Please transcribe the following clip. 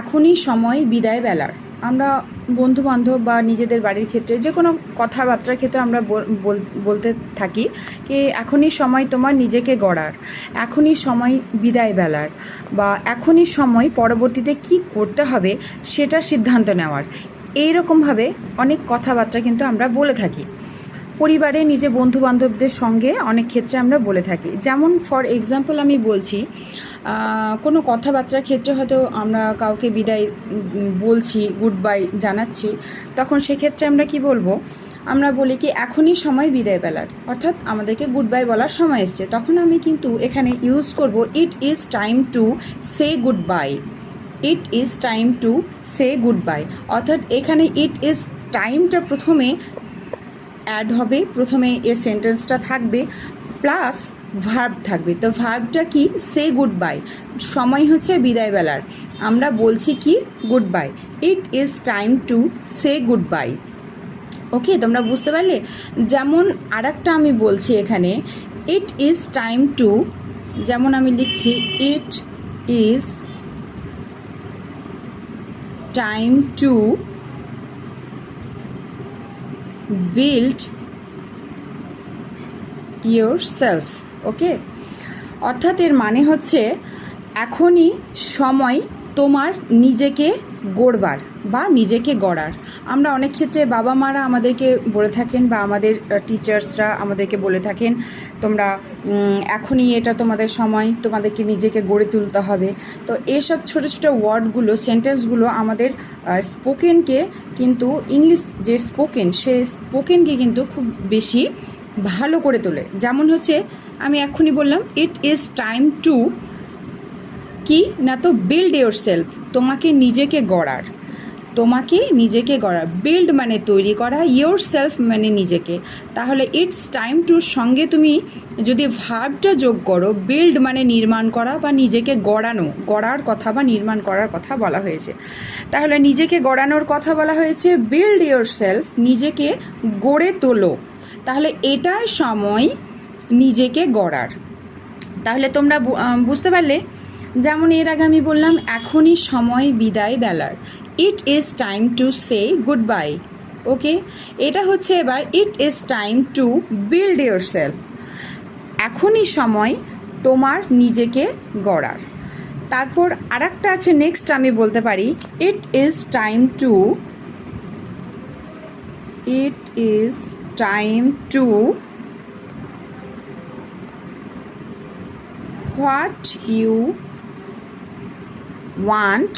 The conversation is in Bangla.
এখনই সময় বিদায় বেলার। আমরা বন্ধুবান্ধব বা নিজেদের বাড়ির ক্ষেত্রে যে কোনো কথাবার্তার ক্ষেত্রে আমরা বলতে থাকি কি এখনই সময় তোমার নিজেকে গড়ার, এখনই সময় বিদায় বেলার, বা এখনই সময় পরবর্তীতে কি করতে হবে সেটা সিদ্ধান্ত নেওয়ার। এইরকমভাবে অনেক কথাবার্তা কিন্তু আমরা বলে থাকি পরিবারে, নিজে বন্ধুবান্ধবদের সঙ্গে অনেক ক্ষেত্রে আমরা বলে থাকি। যেমন ফর এক্সাম্পল আমি বলছি, কোনো কথাবার্তার ক্ষেত্রে হয়তো আমরা কাউকে বিদায় বলছি, গুড বাই জানাচ্ছি, তখন সেক্ষেত্রে আমরা কি বলবো, আমরা বলি কি এখনই সময় বিদায় বেলার, অর্থাৎ আমাদেরকে গুড বাই বলার সময় এসছে। তখন আমি কিন্তু এখানে ইউজ করব ইট is time to say goodbye. It is time to say good bye, অর্থাৎ এখানে ইট ইজ টাইমটা প্রথমে অ্যাড হবে, প্রথমে এ সেন্টেন্সটা থাকবে প্লাস ভার্ব থাকবে। তো ভার্বটা কি, সে গুড বাই, সময় হচ্ছে বিদায় বেলার, আমরা বলছি কি goodbye, it is time to say goodbye. Okay, তোমরা বুঝতে পারলে? যেমন আরেকটা আমি বলছি এখানে, ইট ইজ টাইম টু, যেমন আমি লিখছি ইট is time to build yourself। ওকে, অর্থাৎ এর মানে হচ্ছে এখনই সময় তোমার নিজেকে গড়বার বা নিজেকে গড়ার। আমরা অনেক ক্ষেত্রে বাবা মারা আমাদেরকে বলে থাকেন বা আমাদের টিচার্সরা আমাদেরকে বলে থাকেন, তোমরা এখনই এটা তোমাদের সময়, তোমাদেরকে নিজেকে গড়ে তুলতে হবে। তো এসব ছোটো ছোটো ওয়ার্ডগুলো, সেন্টেন্সগুলো আমাদের স্পোকেনকে কিন্তু, ইংলিশ যে স্পোকেন, সে স্পোকেনকে কিন্তু খুব বেশি ভালো করে তোলে। যেমন হচ্ছে আমি এক্ষুনি বললাম ইট ইজ টাইম টু কি না, তো বিল্ড ইয়োর সেলফ, তোমাকে নিজেকে গড়ার, তোমাকে নিজেকে গড়ার। বিল্ড মানে তৈরি করা, ইয়োর সেলফ মানে নিজেকে। তাহলে ইটস টাইম টুর সঙ্গে তুমি যদি ভার্বটা যোগ করো, বিল্ড মানে নির্মাণ করা বা নিজেকে গড়ানো, গড়ার কথা বা নির্মাণ করার কথা বলা হয়েছে। তাহলে নিজেকে গড়ানোর কথা বলা হয়েছে, বিল্ড ইয়োর সেলফ, নিজেকে গড়ে তোলো। তাহলে এটাই সময় নিজেকে গড়ার। তাহলে তোমরা বুঝতে পারলে? যেমন এর আগে আমি বললাম এখনই সময় বিদায় বেলার, it is time to say goodbye. Okay, এটা হচ্ছে এবার it is time to build yourself, এখনই সময় তোমার নিজেকে গড়ার। তারপর আরেকটা আছে, নেক্সট আমি বলতে পারি ইট is time two, it is time two what you want